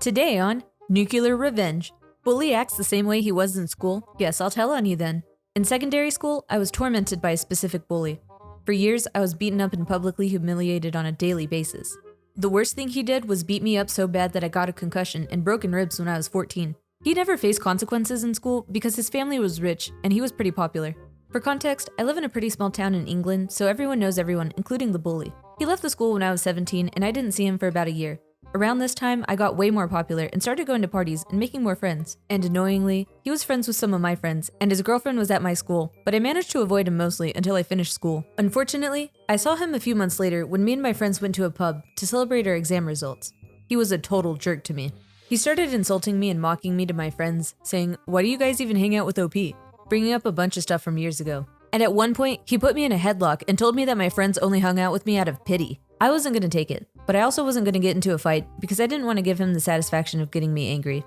Today on Nuclear Revenge. Bully acts the same way he was in school? Guess I'll tell on you then. In secondary school, I was tormented by a specific bully. For years, I was beaten up and publicly humiliated on a daily basis. The worst thing he did was beat me up so bad that I got a concussion and broken ribs when I was 14. He never faced consequences in school because his family was rich and he was pretty popular. For context, I live in a pretty small town in England, so everyone knows everyone, including the bully. He left the school when I was 17 and I didn't see him for about a year. Around this time, I got way more popular and started going to parties and making more friends. And annoyingly, he was friends with some of my friends, and his girlfriend was at my school, but I managed to avoid him mostly until I finished school. Unfortunately, I saw him a few months later when me and my friends went to a pub to celebrate our exam results. He was a total jerk to me. He started insulting me and mocking me to my friends, saying, "Why do you guys even hang out with OP?" Bringing up a bunch of stuff from years ago. And at one point, he put me in a headlock and told me that my friends only hung out with me out of pity. I wasn't going to take it, but I also wasn't going to get into a fight because I didn't want to give him the satisfaction of getting me angry.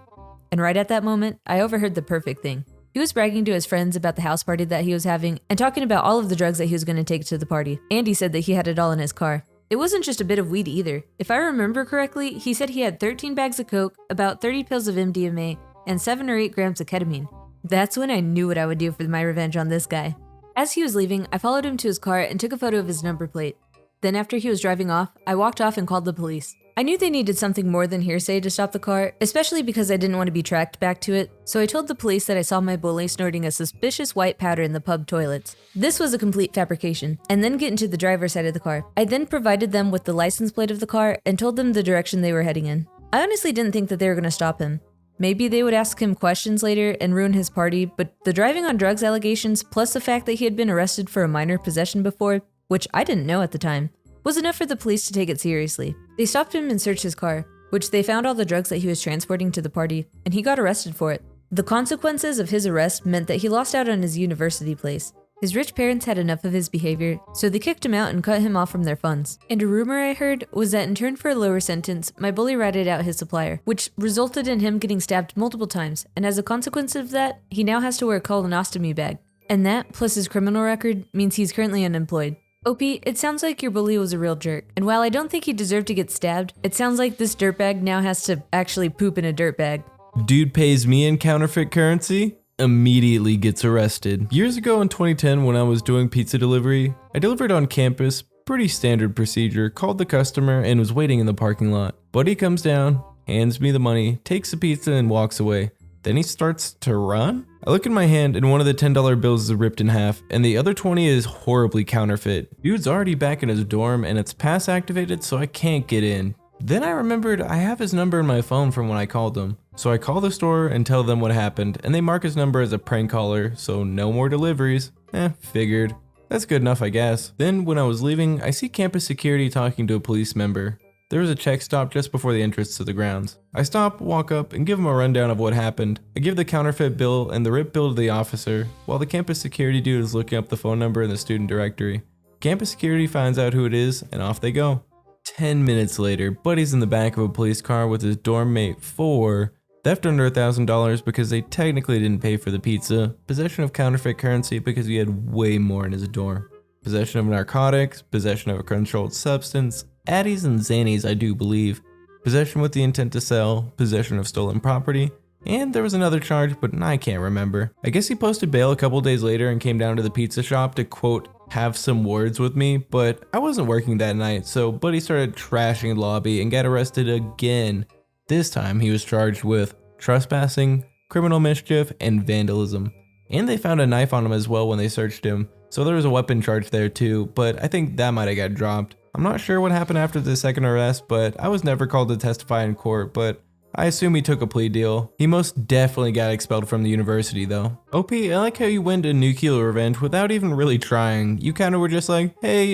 And right at that moment, I overheard the perfect thing. He was bragging to his friends about the house party that he was having and talking about all of the drugs that he was going to take to the party. And he said that he had it all in his car. It wasn't just a bit of weed either. If I remember correctly, he said he had 13 bags of coke, about 30 pills of MDMA, and 7 or 8 grams of ketamine. That's when I knew what I would do for my revenge on this guy. As he was leaving, I followed him to his car and took a photo of his number plate. Then after he was driving off, I walked off and called the police. I knew they needed something more than hearsay to stop the car, especially because I didn't want to be tracked back to it, so I told the police that I saw my bully snorting a suspicious white powder in the pub toilets. This was a complete fabrication, and then get into the driver's side of the car. I then provided them with the license plate of the car and told them the direction they were heading in. I honestly didn't think that they were going to stop him. Maybe they would ask him questions later and ruin his party, but the driving on drugs allegations, plus the fact that he had been arrested for a minor possession before, which I didn't know at the time, was enough for the police to take it seriously. They stopped him and searched his car, which they found all the drugs that he was transporting to the party, and he got arrested for it. The consequences of his arrest meant that he lost out on his university place. His rich parents had enough of his behavior, so they kicked him out and cut him off from their funds. And a rumor I heard was that in turn for a lower sentence, my bully ratted out his supplier, which resulted in him getting stabbed multiple times, and as a consequence of that, he now has to wear a colonoscopy bag. And that, plus his criminal record, means he's currently unemployed. OP, it sounds like your bully was a real jerk, and while I don't think he deserved to get stabbed, it sounds like this dirtbag now has to actually poop in a dirt bag. Dude pays me in counterfeit currency, immediately gets arrested. Years ago in 2010 when I was doing pizza delivery, I delivered on campus, pretty standard procedure, called the customer and was waiting in the parking lot. Buddy comes down, hands me the money, takes the pizza and walks away. Then he starts to run? I look in my hand and one of the $10 bills is ripped in half and the other 20 is horribly counterfeit. Dude's already back in his dorm and it's pass activated so I can't get in. Then I remembered I have his number in my phone from when I called him. So I call the store and tell them what happened and they mark his number as a prank caller, so no more deliveries. Figured. That's good enough I guess. Then when I was leaving, I see campus security talking to a police member. There was a check stop just before the entrance to the grounds. I stop, walk up, and give him a rundown of what happened. I give the counterfeit bill and the ripped bill to the officer, while the campus security dude is looking up the phone number in the student directory. Campus security finds out who it is, and off they go. 10 minutes later, Buddy's in the back of a police car with his dorm mate for theft under $1,000 because they technically didn't pay for the pizza, possession of counterfeit currency because he had way more in his dorm, possession of narcotics, possession of a controlled substance, Addies and Xannies I do believe, possession with the intent to sell, possession of stolen property, and there was another charge but I can't remember. I guess he posted bail a couple days later and came down to the pizza shop to quote, have some words with me, but I wasn't working that night so Buddy started trashing the lobby and got arrested again. This time he was charged with trespassing, criminal mischief, and vandalism. And they found a knife on him as well when they searched him, so there was a weapon charge there too, but I think that might have got dropped. I'm not sure what happened after the second arrest, but I was never called to testify in court, but I assume he took a plea deal. He most definitely got expelled from the university though. OP, I like how you went to NuclearRevenge without even really trying. You kind of were just like, hey,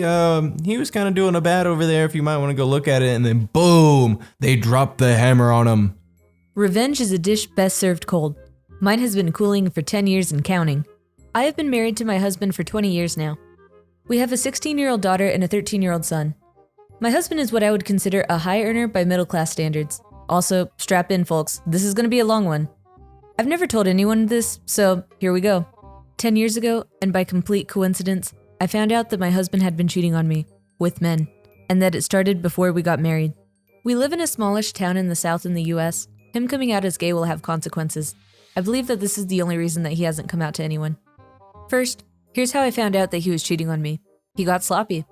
he was kind of doing a bad over there if you might want to go look at it, and then boom, they dropped the hammer on him. Revenge is a dish best served cold. Mine has been cooling for 10 years and counting. I have been married to my husband for 20 years now. We have a 16-year-old daughter and a 13-year-old son. My husband is what I would consider a high earner by middle-class standards. Also, strap in folks, this is gonna be a long one. I've never told anyone this, so here we go. 10 years ago, and by complete coincidence, I found out that my husband had been cheating on me, with men, and that it started before we got married. We live in a smallish town in the South in the US. Him coming out as gay will have consequences. I believe that this is the only reason that he hasn't come out to anyone. First, here's how I found out that he was cheating on me. He got sloppy.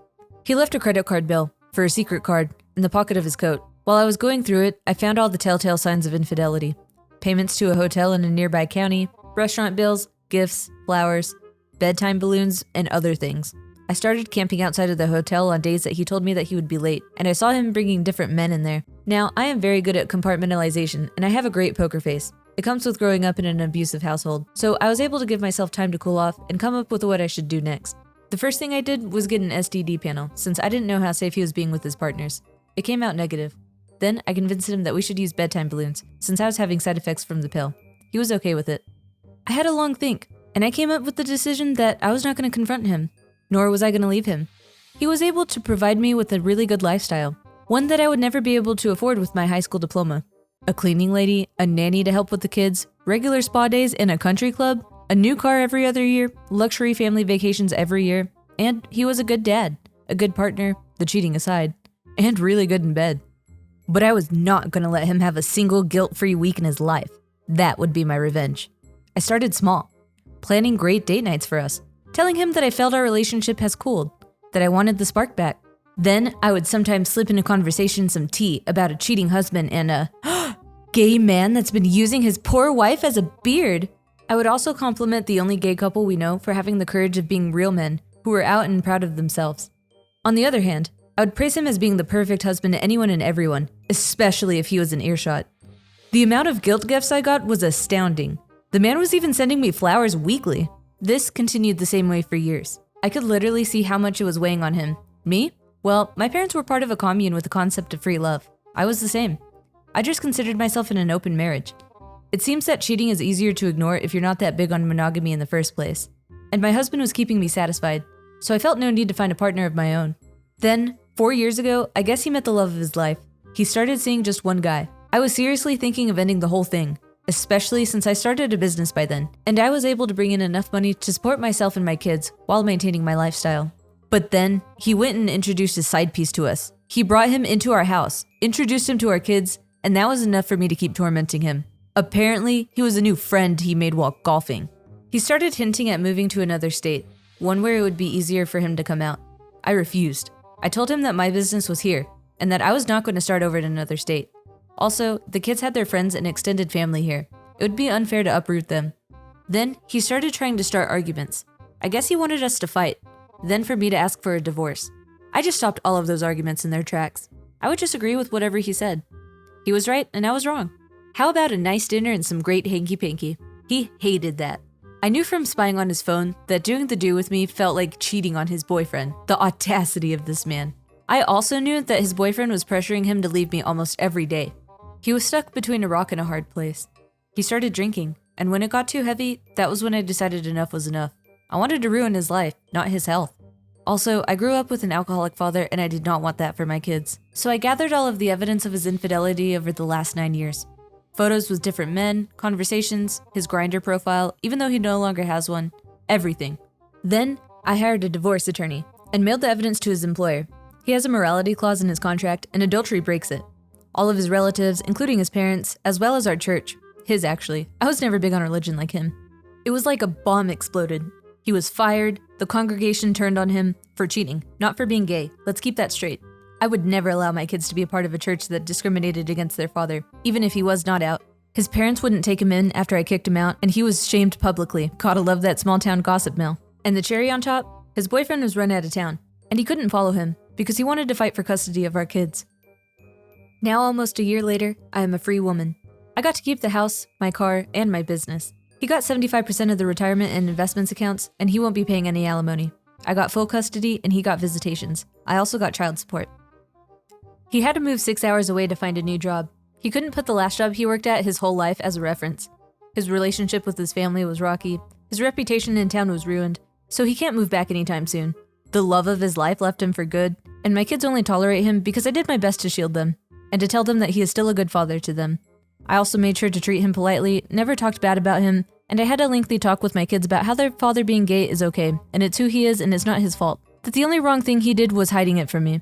He left a credit card bill, for a secret card, in the pocket of his coat. While I was going through it, I found all the telltale signs of infidelity. Payments to a hotel in a nearby county, restaurant bills, gifts, flowers, bedtime balloons, and other things. I started camping outside of the hotel on days that he told me that he would be late, and I saw him bringing different men in there. Now, I am very good at compartmentalization, and I have a great poker face. It comes with growing up in an abusive household, so I was able to give myself time to cool off and come up with what I should do next. The first thing I did was get an STD panel, since I didn't know how safe he was being with his partners. It came out negative. Then, I convinced him that we should use bedtime balloons, since I was having side effects from the pill. He was okay with it. I had a long think, and I came up with the decision that I was not going to confront him, nor was I going to leave him. He was able to provide me with a really good lifestyle, one that I would never be able to afford with my high school diploma. A cleaning lady, a nanny to help with the kids, regular spa days in a country club, a new car every other year, luxury family vacations every year, and he was a good dad, a good partner, the cheating aside, and really good in bed. But I was not going to let him have a single guilt-free week in his life. That would be my revenge. I started small, planning great date nights for us, telling him that I felt our relationship has cooled, that I wanted the spark back. Then I would sometimes slip into conversation some tea about a cheating husband and a gay man that's been using his poor wife as a beard. I would also compliment the only gay couple we know for having the courage of being real men who were out and proud of themselves. On the other hand, I would praise him as being the perfect husband to anyone and everyone, especially if he was in earshot. The amount of guilt gifts I got was astounding. The man was even sending me flowers weekly. This continued the same way for years. I could literally see how much it was weighing on him. Me? Well, my parents were part of a commune with the concept of free love. I was the same. I just considered myself in an open marriage. It seems that cheating is easier to ignore if you're not that big on monogamy in the first place. And my husband was keeping me satisfied, so I felt no need to find a partner of my own. Then, 4 years ago, I guess he met the love of his life. He started seeing just one guy. I was seriously thinking of ending the whole thing, especially since I started a business by then, and I was able to bring in enough money to support myself and my kids while maintaining my lifestyle. But then, he went and introduced his side piece to us. He brought him into our house, introduced him to our kids, and that was enough for me to keep tormenting him. Apparently, he was a new friend he made while golfing. He started hinting at moving to another state, one where it would be easier for him to come out. I refused. I told him that my business was here, and that I was not going to start over in another state. Also, the kids had their friends and extended family here. It would be unfair to uproot them. Then, he started trying to start arguments. I guess he wanted us to fight, then for me to ask for a divorce. I just stopped all of those arguments in their tracks. I would just agree with whatever he said. He was right and I was wrong. How about a nice dinner and some great hanky-panky? He hated that. I knew from spying on his phone that doing the do with me felt like cheating on his boyfriend. The audacity of this man. I also knew that his boyfriend was pressuring him to leave me almost every day. He was stuck between a rock and a hard place. He started drinking, and when it got too heavy, that was when I decided enough was enough. I wanted to ruin his life, not his health. Also, I grew up with an alcoholic father and I did not want that for my kids. So I gathered all of the evidence of his infidelity over the last 9 years. Photos with different men, conversations, his Grindr profile, even though he no longer has one, everything. Then, I hired a divorce attorney and mailed the evidence to his employer. He has a morality clause in his contract and adultery breaks it. All of his relatives, including his parents, as well as our church. His actually. I was never big on religion like him. It was like a bomb exploded. He was fired, the congregation turned on him for cheating, not for being gay. Let's keep that straight. I would never allow my kids to be a part of a church that discriminated against their father, even if he was not out. His parents wouldn't take him in after I kicked him out, and he was shamed publicly. Gotta love that small town gossip mill. And the cherry on top, his boyfriend was run out of town, and he couldn't follow him because he wanted to fight for custody of our kids. Now, almost a year later, I am a free woman. I got to keep the house, my car, and my business. He got 75% of the retirement and investments accounts, and he won't be paying any alimony. I got full custody, and he got visitations. I also got child support. He had to move 6 hours away to find a new job. He couldn't put the last job he worked at his whole life as a reference. His relationship with his family was rocky, his reputation in town was ruined, so he can't move back anytime soon. The love of his life left him for good, and my kids only tolerate him because I did my best to shield them, and to tell them that he is still a good father to them. I also made sure to treat him politely, never talked bad about him, and I had a lengthy talk with my kids about how their father being gay is okay, and it's who he is and it's not his fault. That the only wrong thing he did was hiding it from me.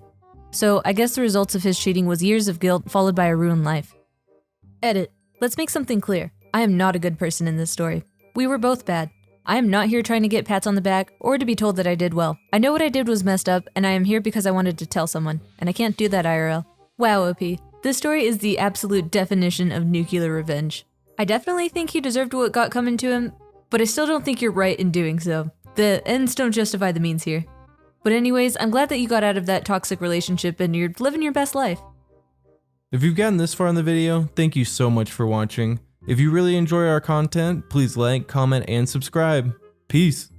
So I guess the results of his cheating was years of guilt followed by a ruined life. Edit. Let's make something clear. I am not a good person in this story. We were both bad. I am not here trying to get pats on the back or to be told that I did well. I know what I did was messed up, and I am here because I wanted to tell someone, and I can't do that IRL. Wow, OP. This story is the absolute definition of nuclear revenge. I definitely think he deserved what got coming to him, but I still don't think you're right in doing so. The ends don't justify the means here. But anyways, I'm glad that you got out of that toxic relationship and you're living your best life. If you've gotten this far in the video, thank you so much for watching. If you really enjoy our content, please like, comment, and subscribe. Peace.